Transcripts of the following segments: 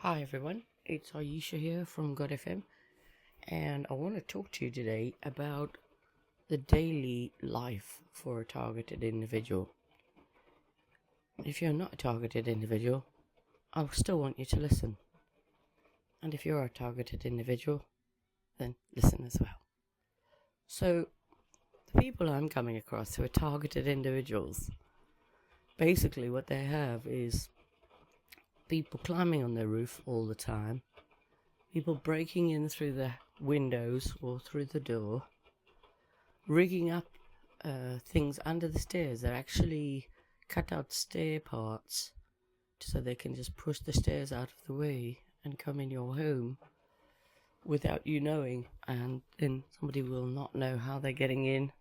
Hi everyone, it's Ayesha here from God FM, and I want to talk to you today about the daily life for a targeted individual. If you're not a targeted individual, I still want you to listen. And if you're a targeted individual, then listen as well. So, the people I'm coming across who are targeted individuals, basically what they have is people climbing on their roof all the time, people breaking in through the windows or through the door, rigging up things under the stairs. They're actually cut out stair parts so they can just push the stairs out of the way and come in your home without you knowing, and then somebody will not know how they're getting in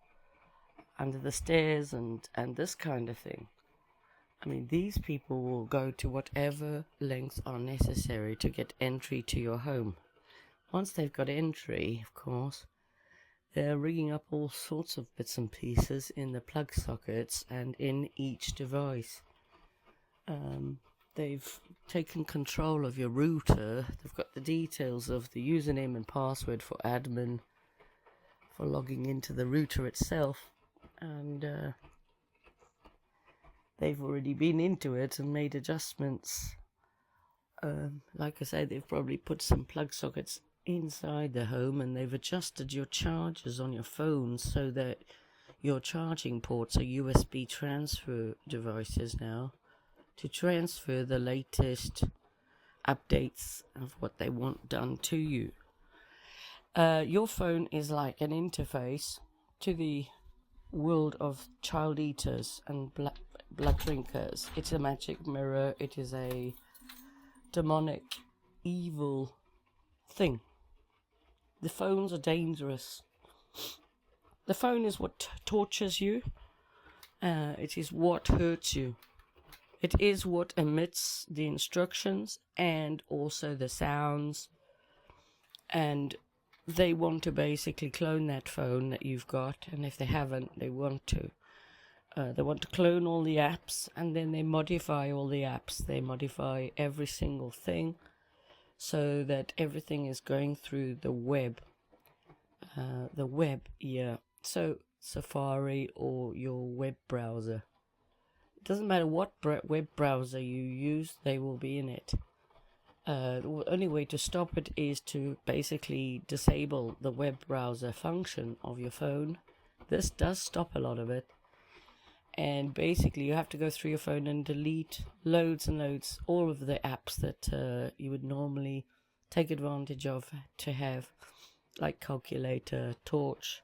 under the stairs and this kind of thing. I mean, these people will go to whatever lengths are necessary to get entry to your home. Once they've got entry, of course, they're rigging up all sorts of bits and pieces in the plug sockets and in each device. They've taken control of your router. They've got the details of the username and password for admin for logging into the router itself, and they've already been into it and made adjustments. Like I say, they've probably put some plug sockets inside the home, and they've adjusted your chargers on your phone so that your charging ports are USB transfer devices now to transfer the latest updates of what they want done to you. Your phone is like an interface to the world of child eaters and blood drinkers. It's a magic mirror. It is a demonic, evil thing. The phones are dangerous. The phone is what tortures you. It is what hurts you. It is what emits the instructions and also the sounds. And they want to basically clone that phone that you've got, and if they haven't, they want to. They want to clone all the apps, and then they modify all the apps. They modify every single thing so that everything is going through the web. So Safari or your web browser. It doesn't matter what web browser you use, they will be in it. The only way to stop it is to basically disable the web browser function of your phone. This does stop a lot of it. And basically you have to go through your phone and delete loads and loads, all of the apps that you would normally take advantage of to have, like calculator, torch,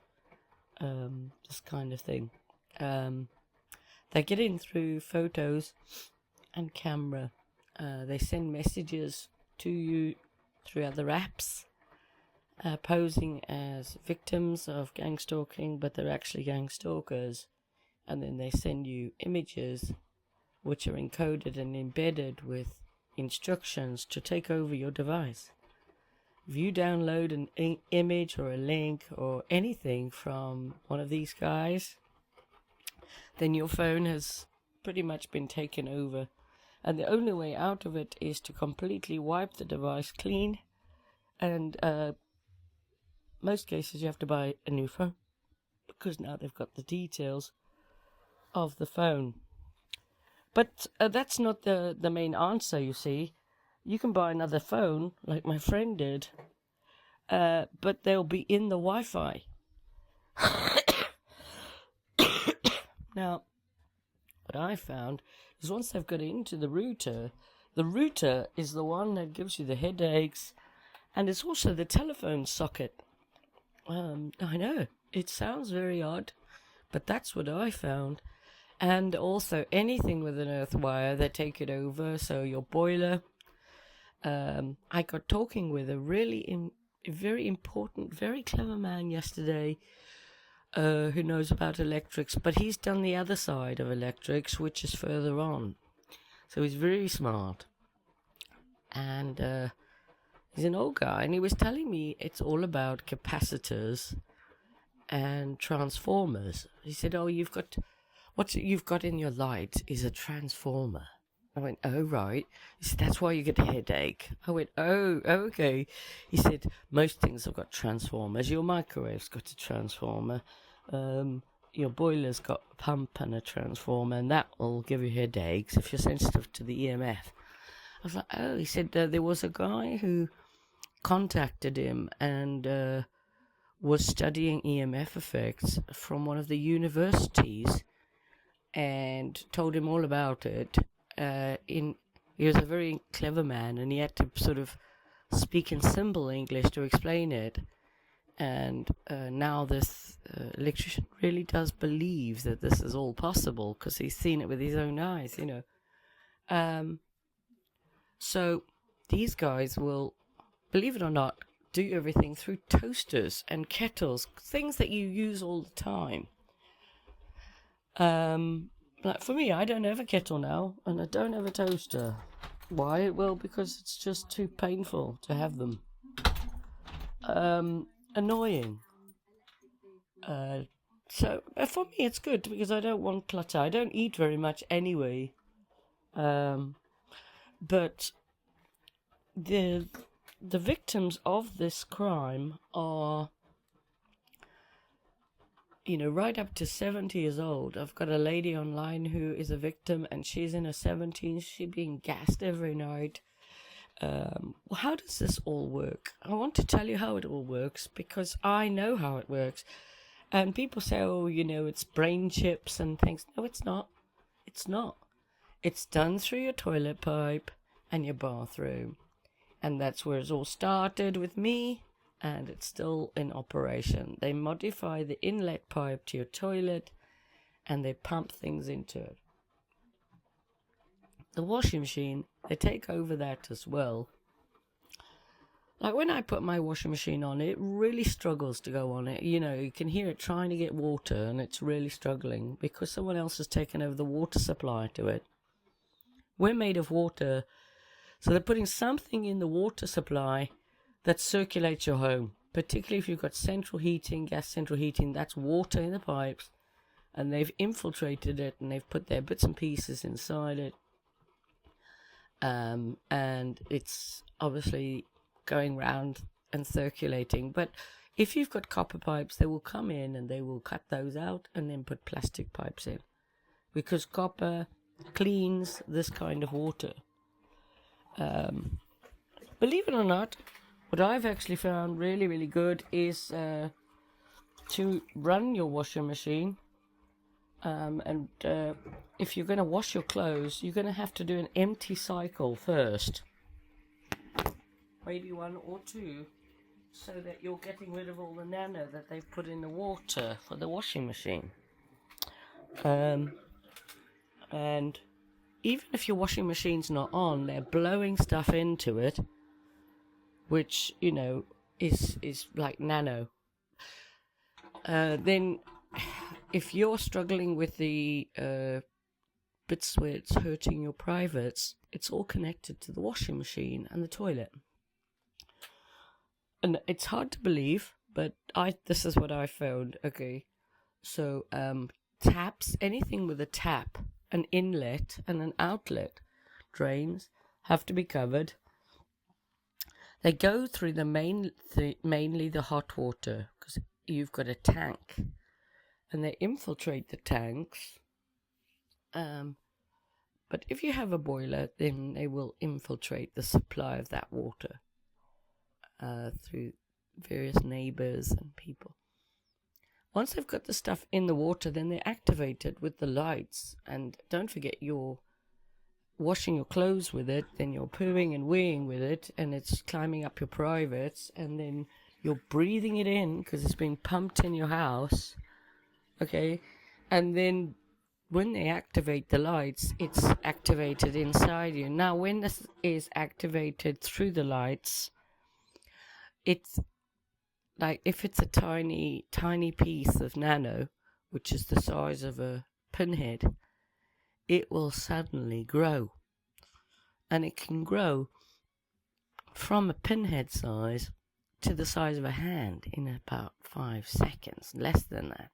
this kind of thing. They get in through photos and camera. They send messages to you through other apps, posing as victims of gang stalking, but they're actually gang stalkers. And then they send you images which are encoded and embedded with instructions to take over your device. If you download an image or a link or anything from one of these guys, then your phone has pretty much been taken over. And the only way out of it is to completely wipe the device clean. And most cases you have to buy a new phone, because now they've got the details of the phone. But that's not the main answer, you see. You can buy another phone, like my friend did, but they'll be in the Wi-Fi. Now, what I found is once they've got into the router is the one that gives you the headaches, and it's also the telephone socket. I know, it sounds very odd, but that's what I found. And also anything with an earth wire, they take it over. So your boiler. I got talking with a really very important, very clever man yesterday who knows about electrics, but he's done the other side of electrics, which is further on. So he's very smart. And he's an old guy, and he was telling me it's all about capacitors and transformers. He said, what you've got in your light is a transformer. I went, oh, right. He said, that's why you get a headache. I went, oh, okay. He said, most things have got transformers. Your microwave's got a transformer. Your boiler's got a pump and a transformer, and that will give you headaches if you're sensitive to the EMF. I was like, oh. He said, there was a guy who contacted him and was studying EMF effects from one of the universities and told him all about it. He was a very clever man, and he had to sort of speak in simple English to explain it. And now this electrician really does believe that this is all possible because he's seen it with his own eyes, you know. So these guys will, believe it or not, do everything through toasters and kettles, things that you use all the time. Like for me, I don't have a kettle now, and I don't have a toaster. Why? Well, because it's just too painful to have them. Annoying. So for me, it's good because I don't want clutter. I don't eat very much anyway. But the victims of this crime are, you know, right up to 70 years old. I've got a lady online who is a victim, and she's in her 70s. She's being gassed every night. How does this all work? I want to tell you how it all works because I know how it works. And people say, oh, you know, it's brain chips and things. No, it's not. It's not. It's done through your toilet pipe and your bathroom. And that's where it's all started with me. And it's still in operation. They modify the inlet pipe to your toilet and they pump things into it. The washing machine, they take over that as well. Like when I put my washing machine on, it really struggles to go on it. You know, you can hear it trying to get water and it's really struggling because someone else has taken over the water supply to it. We're made of water, so they're putting something in the water supply that circulates your home, particularly if you've got central heating, gas central heating. That's water in the pipes, and they've infiltrated it and they've put their bits and pieces inside it. And it's obviously going round and circulating. But if you've got copper pipes, they will come in and they will cut those out and then put plastic pipes in, because copper cleans this kind of water. Believe it or not, what I've actually found really, really good is to run your washing machine. And if you're going to wash your clothes, you're going to have to do an empty cycle first. Maybe one or two, so that you're getting rid of all the nano that they've put in the water for the washing machine. And even if your washing machine's not on, they're blowing stuff into it, which, you know, is like nano. Then if you're struggling with the bits where it's hurting your privates, it's all connected to the washing machine and the toilet. And it's hard to believe, but this is what I found. Okay, so taps, anything with a tap, an inlet and an outlet, drains have to be covered. They go through mainly the hot water, because you've got a tank, and they infiltrate the tanks. But if you have a boiler, then they will infiltrate the supply of that water through various neighbors and people. Once they've got the stuff in the water, then they activate it with the lights. And don't forget, you're washing your clothes with it, then you're pooing and weeing with it, and it's climbing up your privates, and then you're breathing it in because it's being pumped in your house. Okay, and then when they activate the lights, it's activated inside you. Now, when this is activated through the lights, it's like if it's a tiny piece of nano, which is the size of a pinhead, it will suddenly grow. And it can grow from a pinhead size to the size of a hand in about 5 seconds, less than that.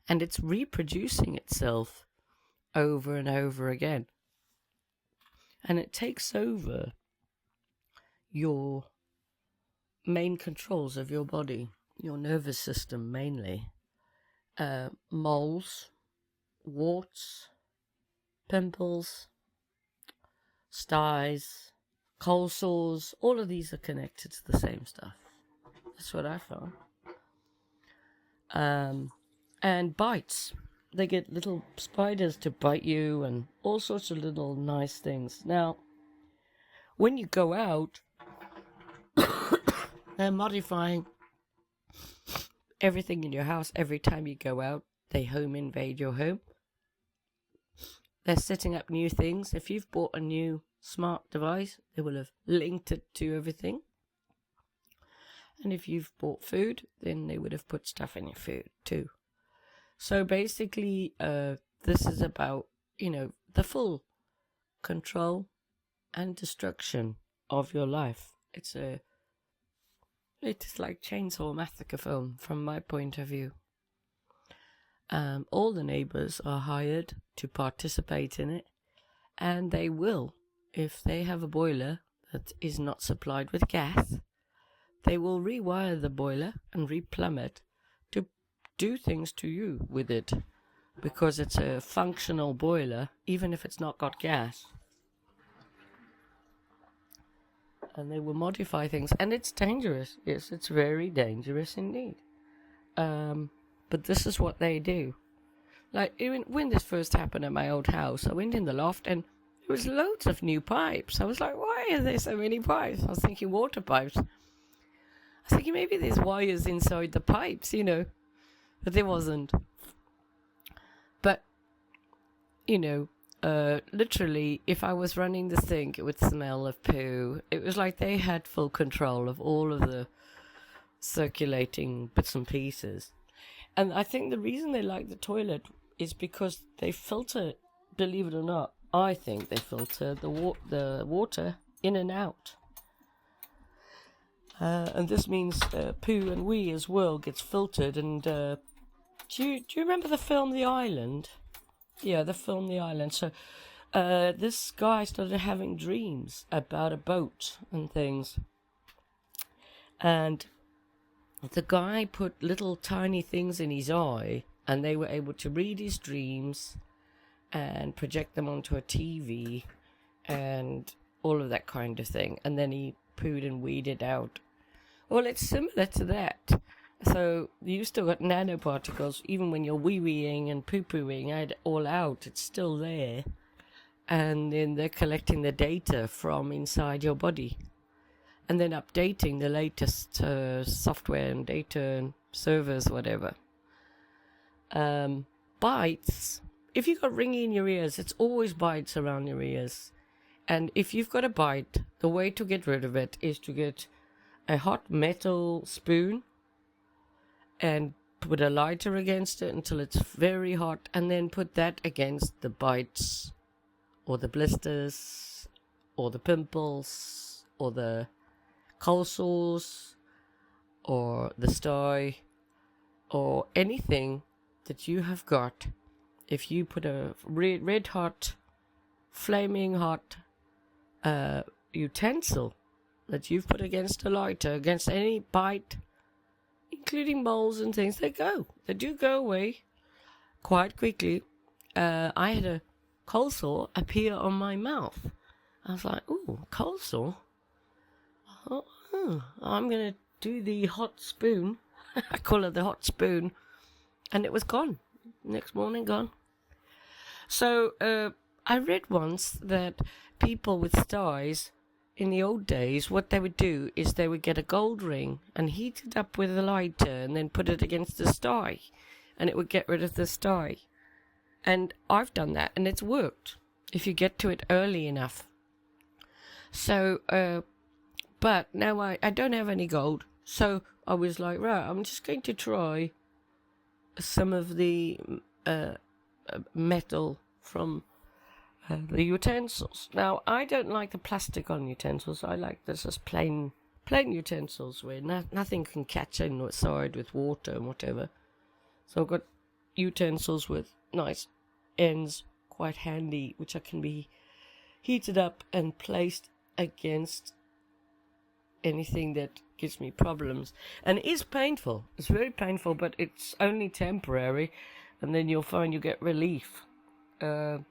And it's reproducing itself over and over again. and it takes over your main controls of your body, your nervous system mainly. Moles, warts, pimples, styes, cold sores, all of these are connected to the same stuff. That's what I found. And bites. They get little spiders to bite you and all sorts of little nice things. Now, when you go out, they're modifying everything in your house. Every time you go out, they home invade your home. They're setting up new things. If you've bought a new smart device, they will have linked it to everything. And if you've bought food, then they would have put stuff in your food too. So basically, this is about, the full control and destruction of your life. It is like Chainsaw Massacre film from my point of view. All the neighbors are hired to participate in it, and they will, if they have a boiler that is not supplied with gas, they will rewire the boiler and replumb it to do things to you with it, because it's a functional boiler, even if it's not got gas. And they will modify things, and it's dangerous. Yes, it's very dangerous indeed. But this is what they do. Like, even when this first happened at my old house, I went in the loft and there was loads of new pipes. I was like, why are there so many pipes? I was thinking water pipes. I was thinking maybe there's wires inside the pipes, but there wasn't. But, literally, if I was running the sink, it would smell of poo. It was like they had full control of all of the circulating bits and pieces. And I think the reason they like the toilet is because they filter, believe it or not, I think they filter the water in and out. And this means poo and wee as well gets filtered. And do you remember the film The Island? Yeah, the film The Island. So this guy started having dreams about a boat and things. And the guy put little tiny things in his eye, and they were able to read his dreams and project them onto a TV and all of that kind of thing. And then he pooed and weeded out. Well, it's similar to that. So you still got nanoparticles, even when you're wee-weeing and poo-pooing it all out, it's still there. And then they're collecting the data from inside your body, and then updating the latest software and data and servers, whatever. Bites. If you've got ringing in your ears, it's always bites around your ears. And if you've got a bite, the way to get rid of it is to get a hot metal spoon and put a lighter against it until it's very hot, and then put that against the bites or the blisters or the pimples or the cold sores or the sty or anything that you have got. If you put a red hot, flaming hot utensil that you've put against a lighter, against any bite, including moles and things, they do go away quite quickly. I had a cold sore appear on my mouth. I was like, ooh, cold sore? I'm going to do the hot spoon. I call it the hot spoon. And it was gone. Next morning, gone. So I read once that people with styes in the old days, what they would do is they would get a gold ring and heat it up with a lighter and then put it against the sty, and it would get rid of the sty. And I've done that, and it's worked if you get to it early enough. So, but now I don't have any gold, so I was like, right, I'm just going to try some of the metal from the utensils. Now, I don't like the plastic on utensils. I like this as plain utensils where nothing can catch inside with water and whatever. So I've got utensils with nice ends, quite handy, which I can be heated up and placed against anything that gives me problems. And it is painful. It's very painful, but it's only temporary, and then you'll find you get relief. So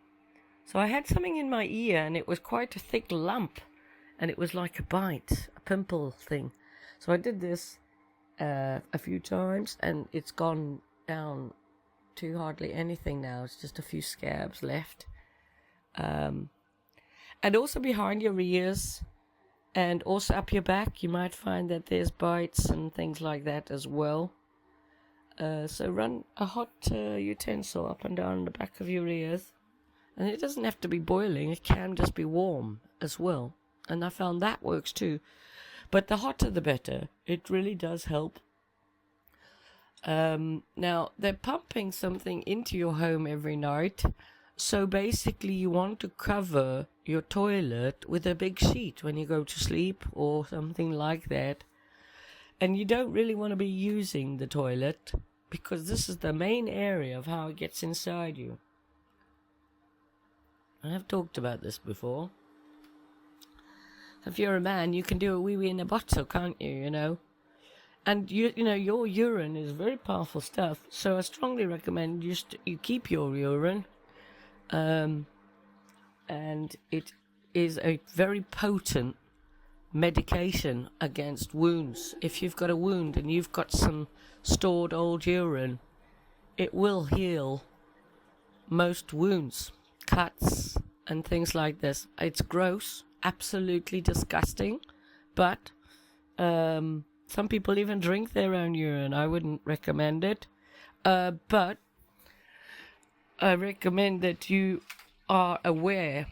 I had something in my ear, and it was quite a thick lump, and it was like a bite, a pimple thing. So I did this a few times, and it's gone down to hardly anything now. It's just a few scabs left. And also behind your ears, and also up your back, you might find that there's bites and things like that as well. So run a hot utensil up and down the back of your ears. And it doesn't have to be boiling, it can just be warm as well. And I found that works too. But the hotter the better. It really does help. Now, they're pumping something into your home every night. So basically you want to cover your toilet with a big sheet when you go to sleep or something like that. And you don't really want to be using the toilet because this is the main area of how it gets inside you. I have talked about this before. If you're a man, you can do a wee-wee in a bottle, can't you, you know? And, you know, your urine is very powerful stuff. So I strongly recommend you keep your urine. And it is a very potent medication against wounds. If you've got a wound and you've got some stored old urine, it will heal most wounds, cuts, and things like this. It's gross, absolutely disgusting, but some people even drink their own urine. I wouldn't recommend it, but I recommend that you are aware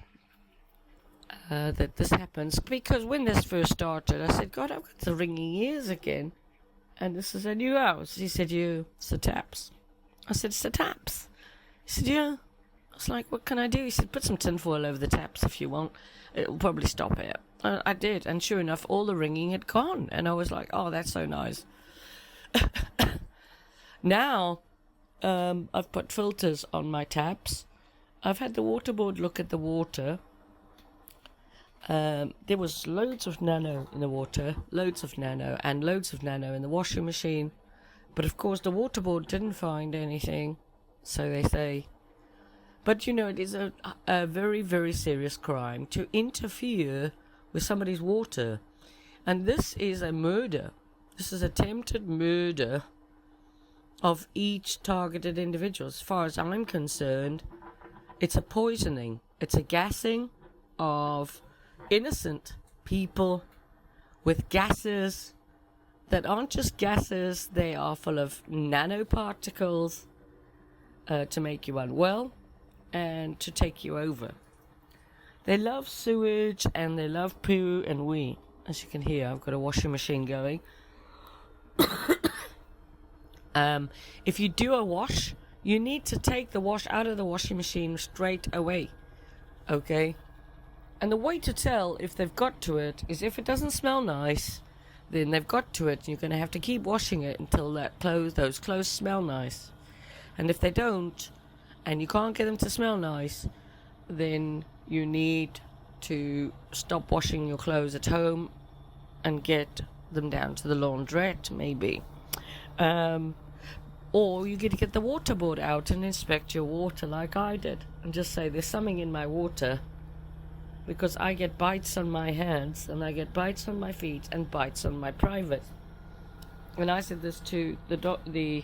that this happens, because when this first started, I said, God, I've got the ringing ears again. And this is a new house. He said, it's the taps. I said, it's the taps. He said, yeah. I was like, what can I do? He said, put some tinfoil over the taps if you want. It'll probably stop it. I did, and sure enough, all the ringing had gone. And I was like, oh, that's so nice. Now, I've put filters on my taps. I've had the water board look at the water. There was loads of nano in the water, loads of nano in the washing machine. But of course the water board didn't find anything, so they say. But you know, it is a very, very serious crime to interfere with somebody's water. And this is a murder. This is attempted murder of each targeted individual. As far as I'm concerned, it's a poisoning. It's a gassing of innocent people with gases that aren't just gases, they are full of nanoparticles to make you unwell and to take you over. They love sewage and they love poo and wee. As you can hear, I've got a washing machine going. If you do a wash, you need to take the wash out of the washing machine straight away. Okay? And the way to tell if they've got to it is if it doesn't smell nice, then they've got to it. You're going to have to keep washing it until those clothes smell nice. And if they don't, and you can't get them to smell nice, then you need to stop washing your clothes at home and get them down to the laundrette, maybe. Or you get to get the water board out and inspect your water like I did. And just say, there's something in my water. Because I get bites on my hands, and I get bites on my feet, and bites on my private. And I said this to the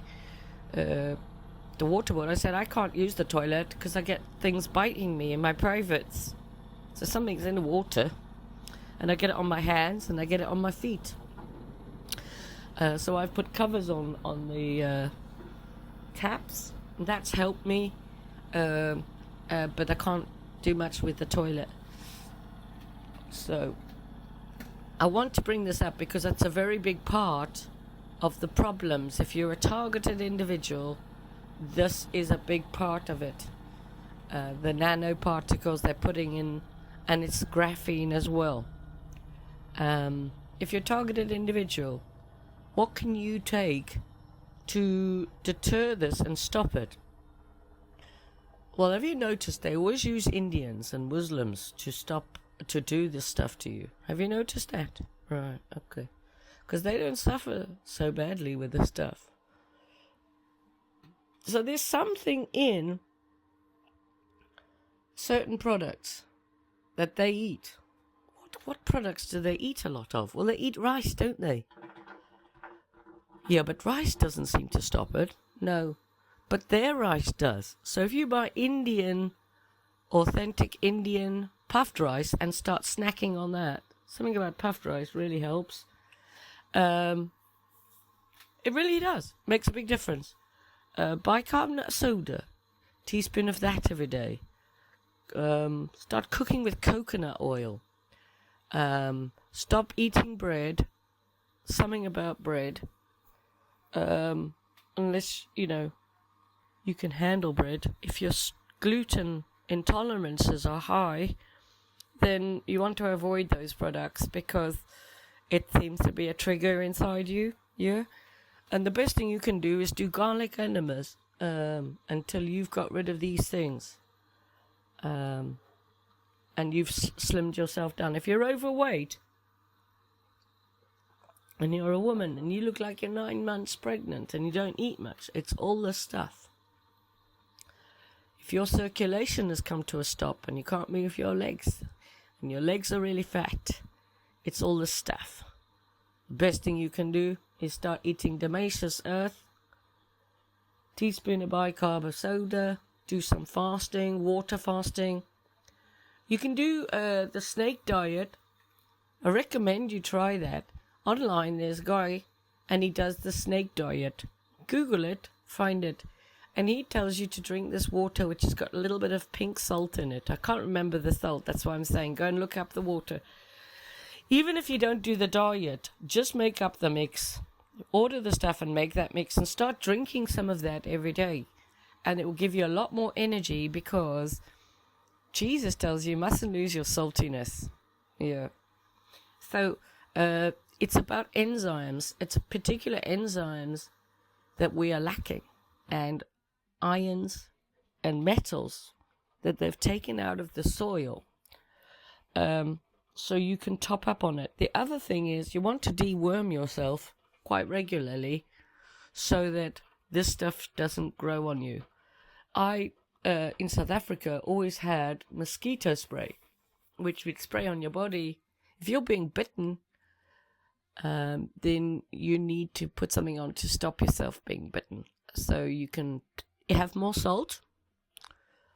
water board. I said, I can't use the toilet because I get things biting me in my privates. So something's in the water, and I get it on my hands, and I get it on my feet. So I've put covers on the taps, and that's helped me. But I can't do much with the toilet. So I want to bring this up because that's a very big part of the problems. If you're a targeted individual, this is a big part of it. The nanoparticles they're putting in, and it's graphene as well. If you're a targeted individual, what can you take to deter this and stop it? Well, have you noticed they always use Indians and Muslims to do this stuff to you? Have you noticed that? Right, okay. Because they don't suffer so badly with this stuff. So there's something in certain products that they eat. What products do they eat a lot of? Well, they eat rice, don't they? Yeah, but rice doesn't seem to stop it. No. But their rice does. So if you buy authentic Indian puffed rice and start snacking on that, something about puffed rice really helps. It really does. Makes a big difference. Bicarbonate soda, teaspoon of that every day. Start cooking with coconut oil. Stop eating bread. Something about bread. Unless, you can handle bread. If your gluten intolerances are high, then you want to avoid those products because it seems to be a trigger inside you. Yeah. And the best thing you can do is do garlic enemas until you've got rid of these things. And you've slimmed yourself down. If you're overweight and you're a woman and you look like you're 9 months pregnant and you don't eat much, it's all this stuff. If your circulation has come to a stop and you can't move your legs and your legs are really fat, it's all this stuff. The best thing you can do is start eating Damascus earth, teaspoon of bicarb of soda, do some fasting, water fasting. You can do the snake diet. I recommend you try that. Online there's a guy and he does the snake diet. Google it, find it. And he tells you to drink this water which has got a little bit of pink salt in it. I can't remember the salt, that's why I'm saying go and look up the water. Even if you don't do the diet, just make up the mix. Order the stuff and make that mix and start drinking some of that every day. And it will give you a lot more energy because Jesus tells you mustn't lose your saltiness. Yeah. So it's about enzymes. It's particular enzymes that we are lacking. And ions and metals that they've taken out of the soil. So you can top up on it. The other thing is you want to deworm yourself quite regularly so that this stuff doesn't grow on you. I, in South Africa, always had mosquito spray, which we'd spray on your body. If you're being bitten, then you need to put something on to stop yourself being bitten. So you can have more salt,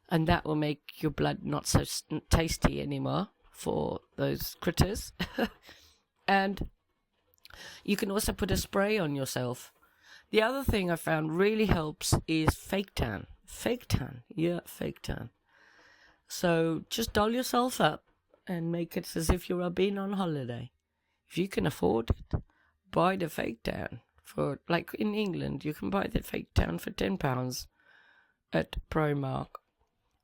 and that will make your blood not so tasty anymore for those critters. And you can also put a spray on yourself. The other thing I found really helps is fake tan. Fake tan. Yeah, fake tan. So just doll yourself up and make it as if you're being on holiday. If you can afford it, buy the fake tan. For, like in England, you can buy the fake tan for £10 at Primark.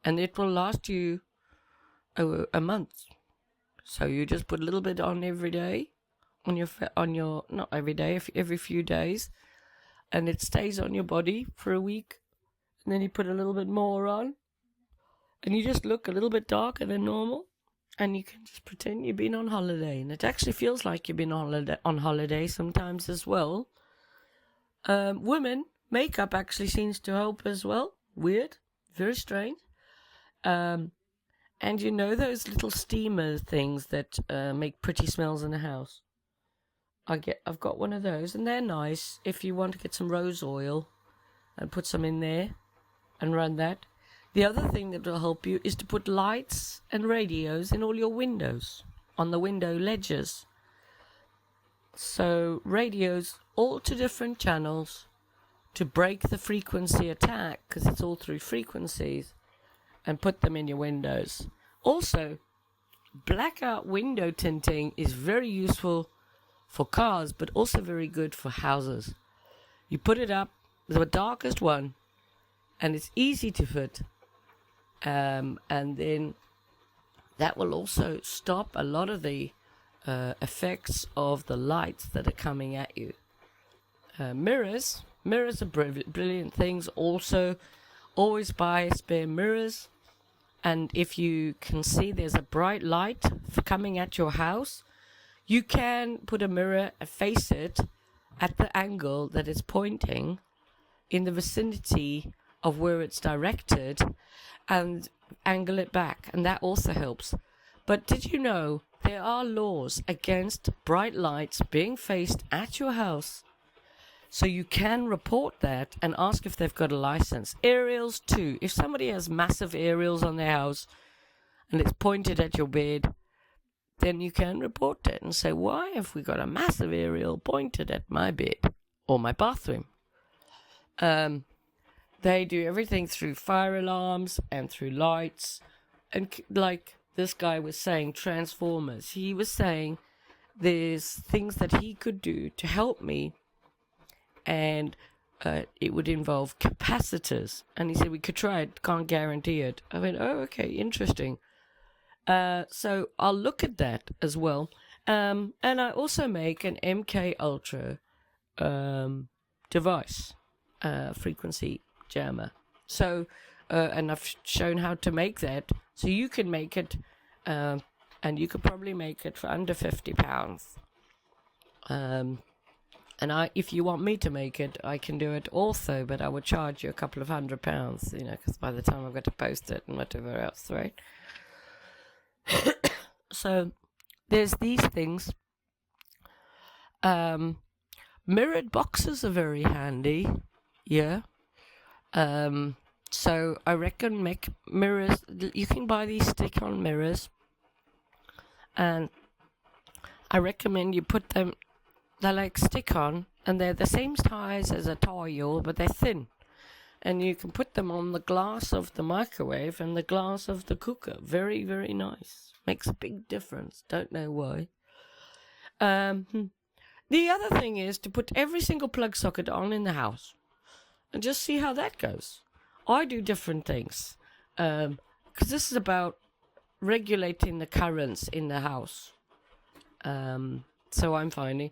And it will last you a month. So you just put a little bit on every day, on your not every day, every few days, and it stays on your body for a week. And then you put a little bit more on, and you just look a little bit darker than normal, and you can just pretend you've been on holiday. And it actually feels like you've been on holiday sometimes as well. Women, makeup actually seems to help as well. Weird, very strange. And you know those little steamer things that make pretty smells in the house? I've got one of those, and they're nice if you want to get some rose oil and put some in there and run that. The other thing that will help you is to put lights and radios in all your windows, on the window ledges. So radios, all to different channels to break the frequency attack, because it's all through frequencies, and put them in your windows. Also, blackout window tinting is very useful for cars, but also very good for houses. You put it up, the darkest one, and it's easy to fit. And then that will also stop a lot of the effects of the lights that are coming at you. Mirrors are brilliant things. Also, always buy spare mirrors. And if you can see there's a bright light coming at your house, you can put a mirror and face it at the angle that it's pointing in the vicinity of where it's directed and angle it back. And that also helps. But did you know there are laws against bright lights being faced at your house? So you can report that and ask if they've got a license. Aerials too. If somebody has massive aerials on their house and it's pointed at your bed, then you can report it and say, why have we got a massive aerial pointed at my bed or my bathroom? They do everything through fire alarms and through lights. And like this guy was saying, transformers. He was saying there's things that he could do to help me. And it would involve capacitors. And he said, we could try it, can't guarantee it. I went, oh, okay, interesting. So I'll look at that as well. And I also make an MK Ultra device, frequency jammer. So, and I've shown how to make that. So you can make it, and you could probably make it for under £50. And if you want me to make it, I can do it also, but I would charge you a couple of £100, because by the time I've got to post it and whatever else, right? So there's these things. Mirrored boxes are very handy, yeah. So I reckon make mirrors. You can buy these stick-on mirrors, and I recommend you put them. They're like stick-on, and they're the same size as a tile, but they're thin. And you can put them on the glass of the microwave and the glass of the cooker. Very, very nice. Makes a big difference. Don't know why. The other thing is to put every single plug socket on in the house and just see how that goes. I do different things because this is about regulating the currents in the house. So I'm finding.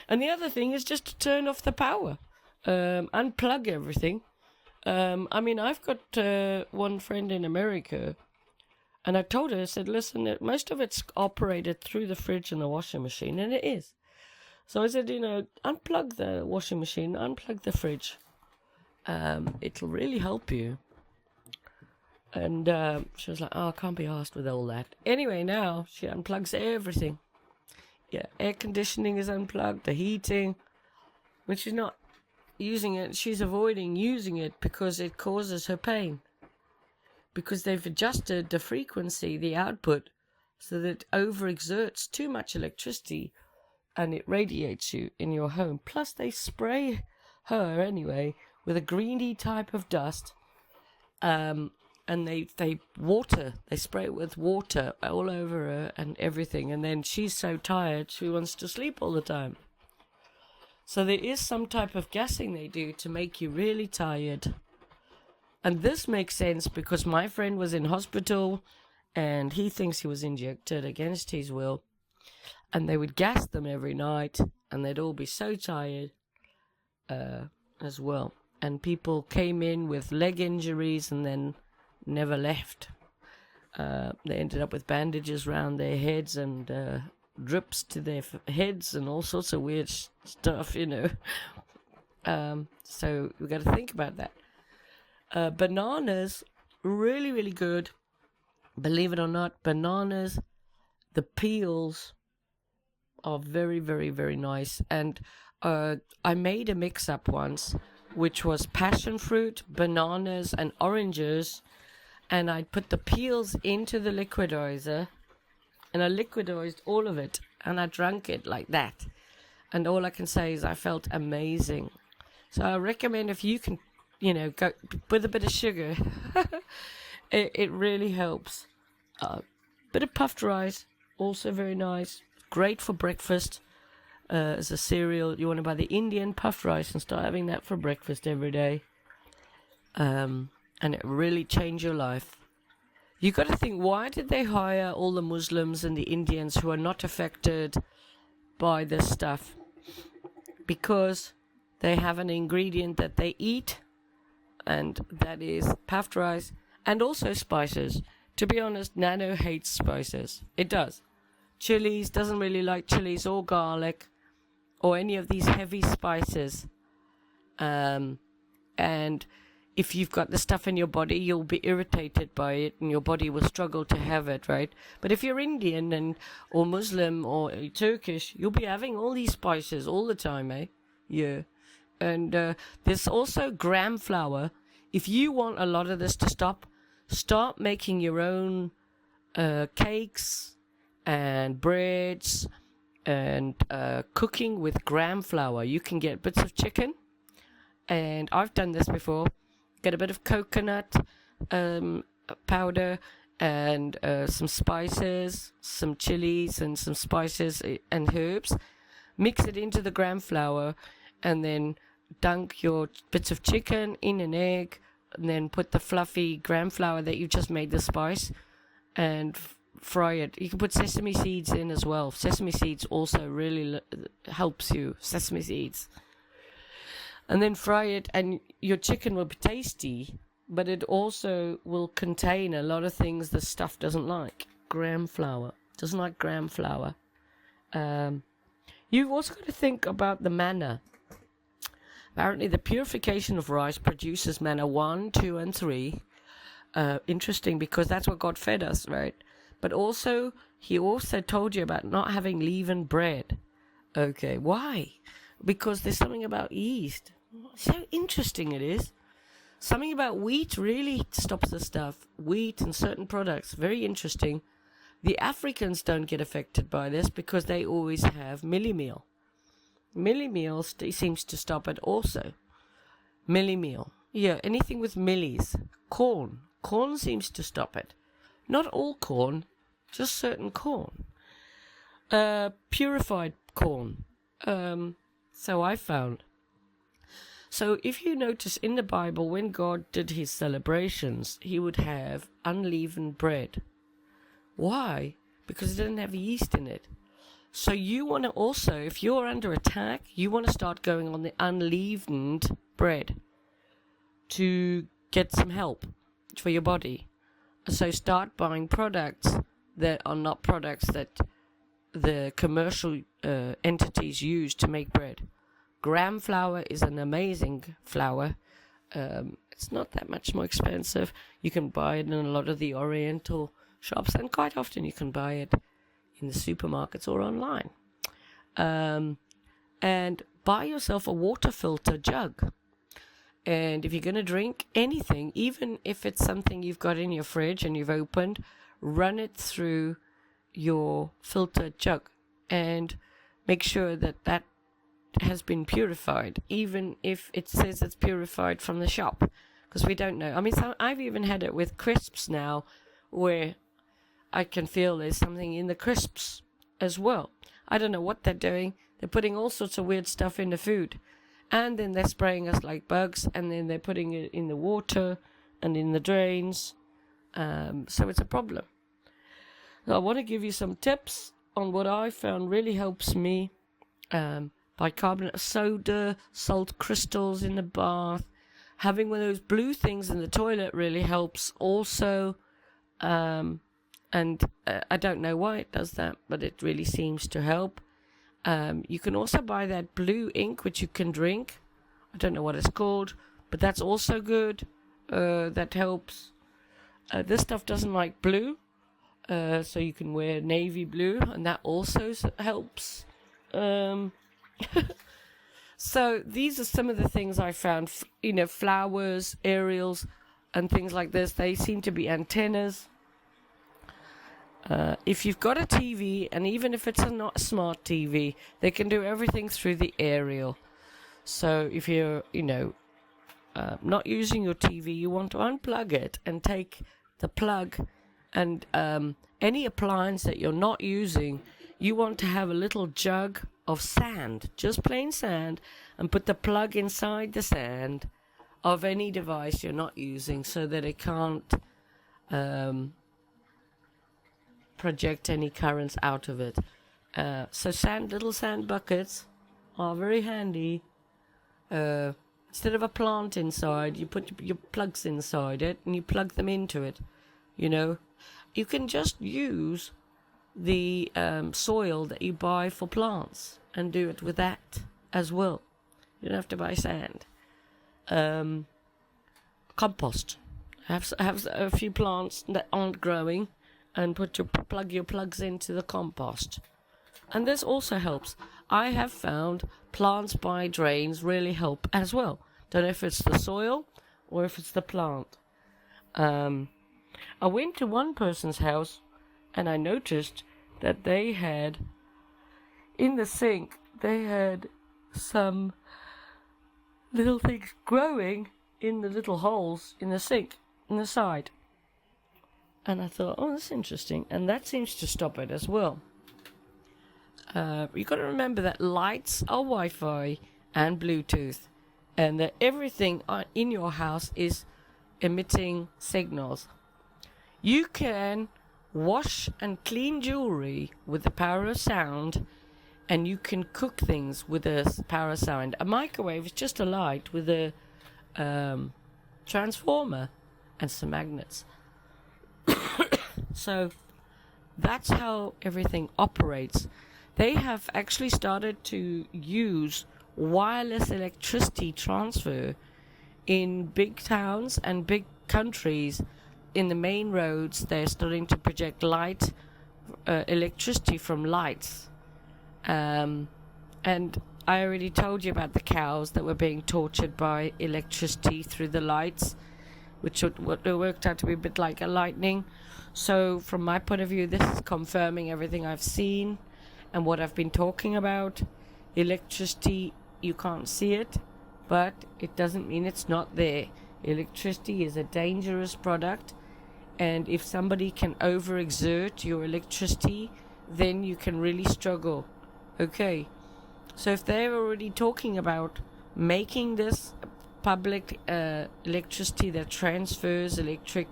And the other thing is just to turn off the power, unplug everything. I've got one friend in America, and I told her, I said, listen, most of it's operated through the fridge and the washing machine, and it is. So I said, unplug the washing machine, unplug the fridge. It'll really help you. And she was like, oh, I can't be asked with all that. Anyway, now she unplugs everything. Yeah, air conditioning is unplugged, the heating. When she's not using it, she's avoiding using it because it causes her pain. Because they've adjusted the frequency, the output, so that it overexerts too much electricity and it radiates you in your home. Plus they spray her anyway with a greeny type of dust. And they spray it with water all over her and everything. And then she's so tired, she wants to sleep all the time. So there is some type of gassing they do to make you really tired. And this makes sense because my friend was in hospital and he thinks he was injected against his will. And they would gas them every night and they'd all be so tired as well. And people came in with leg injuries and then never left. They ended up with bandages around their heads and drips to their heads and all sorts of weird stuff, So we've got to think about that. Bananas, really, really good. Believe it or not, bananas, the peels are very, very, very nice. And I made a mix-up once, which was passion fruit, bananas, and oranges. And I put the peels into the liquidizer, and I liquidized all of it, and I drank it like that. And all I can say is I felt amazing. So I recommend if you can, go with a bit of sugar, it really helps. Bit of puffed rice, also very nice. Great for breakfast as a cereal. You want to buy the Indian puffed rice and start having that for breakfast every day. And it really changed your life. You got to think, why did they hire all the Muslims and the Indians who are not affected by this stuff? Because they have an ingredient that they eat and that is puffed rice and also spices. To be honest, Nano hates spices. It does. Chilies, doesn't really like chilies or garlic or any of these heavy spices. And if you've got the stuff in your body, you'll be irritated by it and your body will struggle to have it, right? But if you're Indian or Muslim or Turkish, you'll be having all these spices all the time, eh? Yeah. And there's also gram flour. If you want a lot of this to stop, start making your own cakes and breads and cooking with gram flour. You can get bits of chicken, and I've done this before. Get a bit of coconut powder and some spices, some chilies and some spices and herbs. Mix it into the gram flour and then dunk your bits of chicken in an egg, and then put the fluffy gram flour that you've just made the spice and fry it. You can put sesame seeds in as well. Sesame seeds also really helps you. Sesame seeds. And then fry it, and your chicken will be tasty, but it also will contain a lot of things the stuff doesn't like. Gram flour. Doesn't like gram flour. You've also got to think about the manna. Apparently, the purification of rice produces manna 1, 2, and 3. Interesting, because that's what God fed us, right? But also, he also told you about not having leavened bread. Okay, why? Because there's something about yeast. So interesting it is. Something about wheat really stops the stuff. Wheat and certain products, very interesting. The Africans don't get affected by this because they always have millie meal. Millie meal seems to stop it also. Millie meal. Yeah, anything with millies. Corn. Corn seems to stop it. Not all corn, just certain corn. Purified corn. So I found. So if you notice in the Bible, when God did his celebrations, he would have unleavened bread. Why? Because it didn't have yeast in it. So you want to also, if you're under attack, you want to start going on the unleavened bread to get some help for your body. So start buying products that are not products that the commercial entities use to make bread. Gram flour is an amazing flour. It's not that much more expensive. You can buy it in a lot of the Oriental shops, and quite often you can buy it in the supermarkets or online. And buy yourself a water filter jug. And if you're going to drink anything, even if it's something you've got in your fridge and you've opened, run it through your filter jug and make sure that that has been purified, even if it says it's purified from the shop, because we don't know. I mean, I've even had it with crisps now, where I can feel there's something in the crisps as well. I don't know what they're doing. They're putting all sorts of weird stuff in the food, and then they're spraying us like bugs, and then they're putting it in the water and in the drains. So it's a problem. So I want to give you some tips on what I found really helps me. Bicarbonate of soda, salt crystals in the bath, having one of those blue things in the toilet really helps also. And I don't know why it does that, but it really seems to help. You can also buy that blue ink, which you can drink. I don't know what it's called, but that's also good. That helps. This stuff doesn't like blue, so you can wear navy blue, and that also helps. So these are some of the things I found, flowers, aerials, and things like this. They seem to be antennas. If you've got a TV, and even if it's not a smart TV, they can do everything through the aerial. So if you're, not using your TV, you want to unplug it and take the plug and any appliance that you're not using, you want to have a little jug of sand, just plain sand, and put the plug inside the sand of any device you're not using so that it can't project any currents out of it. So little sand buckets are very handy. Instead of a plant inside, you put your plugs inside it and you plug them into it. You can just use the soil that you buy for plants and do it with that as well. You don't have to buy sand. Compost. Have a few plants that aren't growing and plug your plugs into the compost. And this also helps. I have found plants by drains really help as well. Don't know if it's the soil or if it's the plant. I went to one person's house and I noticed that they had, in the sink, they had some little things growing in the little holes in the sink, in the side. And I thought, oh, that's interesting. And that seems to stop it as well. You've got to remember that lights are Wi-Fi and Bluetooth. And that everything in your house is emitting signals. You can wash and clean jewelry with the power of sound, and you can cook things with the power of sound. A microwave is just a light with a transformer and some magnets. So that's how everything operates. They have actually started to use wireless electricity transfer in big towns and big countries. In the main roads, they're starting to project electricity from lights. And I already told you about the cows that were being tortured by electricity through the lights, which worked out to be a bit like a lightning. So from my point of view, this is confirming everything I've seen and what I've been talking about. Electricity, you can't see it, but it doesn't mean it's not there. Electricity is a dangerous product, and if somebody can overexert your electricity, then you can really struggle. Okay, so if they're already talking about making this public electricity that transfers electric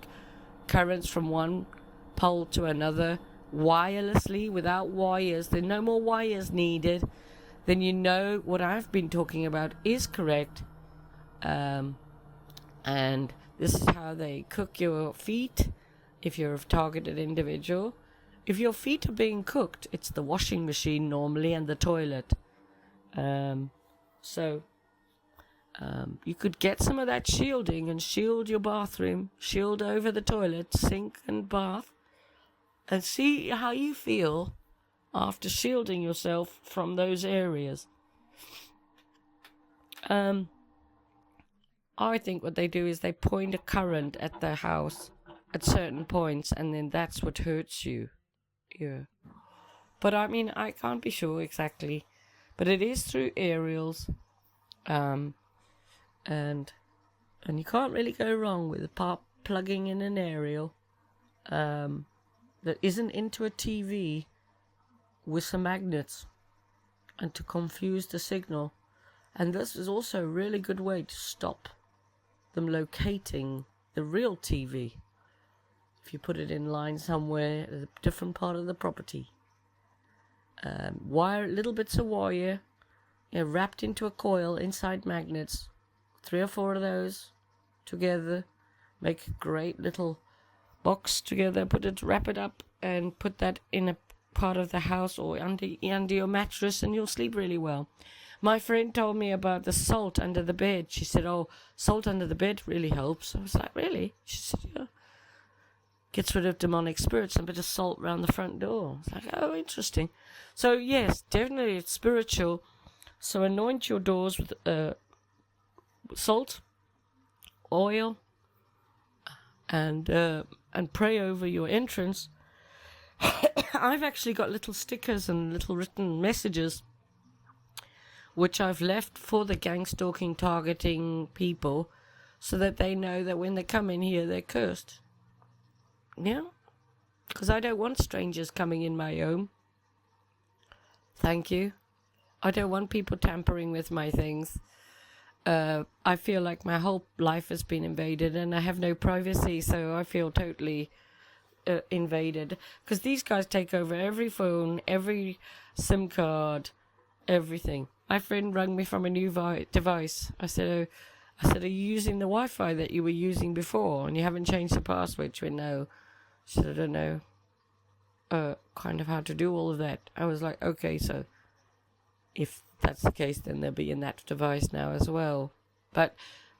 currents from one pole to another wirelessly, without wires, there are no more wires needed, then you know what I've been talking about is correct. And this is how they cook your feet if you're a targeted individual. If your feet are being cooked, it's the washing machine normally and the toilet. So you could get some of that shielding and shield your bathroom, shield over the toilet, sink and bath, and see how you feel after shielding yourself from those areas. I think what they do is they point a current at the house at certain points, and then that's what hurts you. Yeah. But I mean, I can't be sure exactly. But it is through aerials. And you can't really go wrong with plugging in an aerial that isn't into a TV with some magnets and to confuse the signal. And this is also a really good way to stop them locating the real TV. If you put it in line somewhere at a different part of the property. Little bits of wire wrapped into a coil inside magnets. 3 or 4 of those together. Make a great little box together. Wrap it up and put that in a part of the house or under your mattress, and you'll sleep really well. My friend told me about the salt under the bed. She said, oh, salt under the bed really helps. I was like, really? She said, yeah. Gets rid of demonic spirits and a bit of salt around the front door. It's like, oh, interesting. So, yes, definitely it's spiritual. So anoint your doors with salt, oil, and pray over your entrance. I've actually got little stickers and little written messages which I've left for the gang stalking, targeting people, so that they know that when they come in here, they're cursed. Yeah? Because I don't want strangers coming in my home. Thank you. I don't want people tampering with my things. I feel like my whole life has been invaded and I have no privacy, so I feel totally invaded. Because these guys take over every phone, every SIM card, everything. My friend rang me from a new device. I said, are you using the Wi-Fi that you were using before and you haven't changed the password? She went, no. She said, I don't know kind of how to do all of that. I was like, okay, so if that's the case, then they'll be in that device now as well. But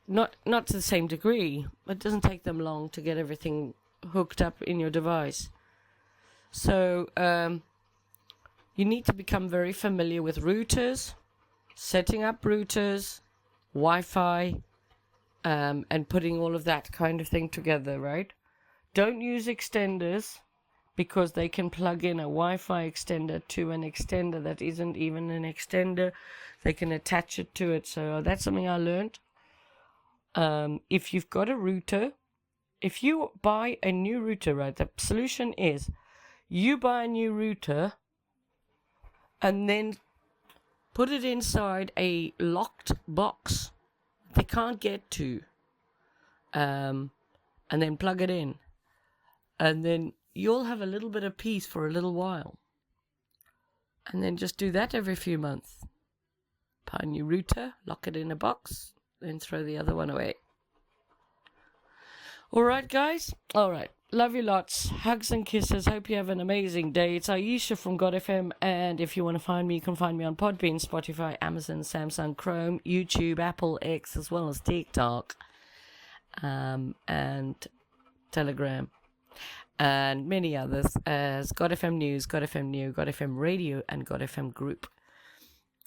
not to the same degree. It doesn't take them long to get everything hooked up in your device. So you need to become very familiar with routers, setting up routers, Wi-Fi, and putting all of that kind of thing together, right? Don't use extenders, because they can plug in a Wi-Fi extender to an extender that isn't even an extender. They can attach it to it. So that's something I learned. If you've got a router, if you buy a new router, right, the solution is you buy a new router and then put it inside a locked box they can't get to, and then plug it in. And then you'll have a little bit of peace for a little while. And then just do that every few months. Buy a new router, lock it in a box, then throw the other one away. All right, guys? All right. Love you lots. Hugs and kisses. Hope you have an amazing day. It's Ayesha from God FM. And if you want to find me, you can find me on Podbean, Spotify, Amazon, Samsung, Chrome, YouTube, Apple, X, as well as TikTok, and Telegram, and many others as God FM News, God FM New, God FM Radio, and God FM Group.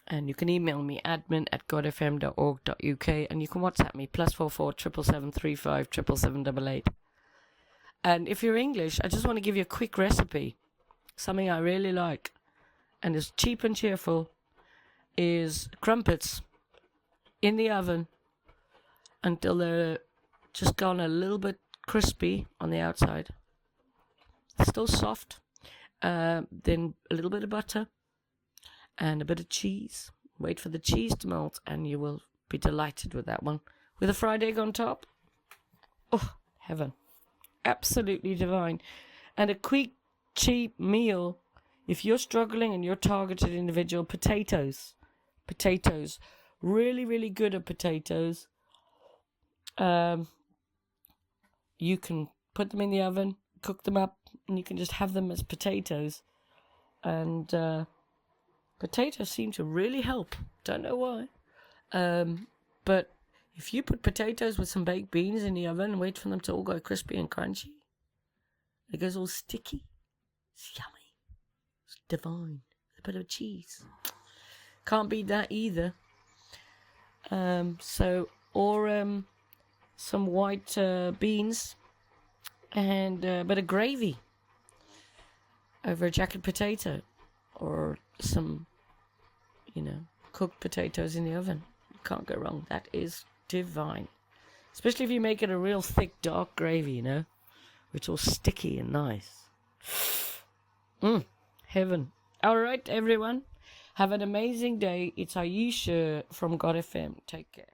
And you can email me, admin@godfm.org.uk, and you can WhatsApp me, +44 777 35 77788. And if you're English, I just want to give you a quick recipe, something I really like, and is cheap and cheerful, is crumpets in the oven until they're just gone a little bit crispy on the outside. Still soft. Then a little bit of butter and a bit of cheese. Wait for the cheese to melt and you will be delighted with that one. With a fried egg on top. Oh, heaven. Absolutely divine. And a quick, cheap meal. If you're struggling and you're targeted individual, potatoes. Potatoes. Really, really good at potatoes. You can put them in the oven, cook them up, and you can just have them as potatoes. And potatoes seem to really help. Don't know why. But if you put potatoes with some baked beans in the oven and wait for them to all go crispy and crunchy, it goes all sticky. It's yummy. It's divine. A bit of cheese. Can't beat that either. Some white beans and a bit of gravy over a jacket potato, or some, cooked potatoes in the oven. Can't go wrong. That is divine. Especially if you make it a real thick, dark gravy, which is all sticky and nice. Heaven. All right, everyone. Have an amazing day. It's Ayesha from God FM. Take care.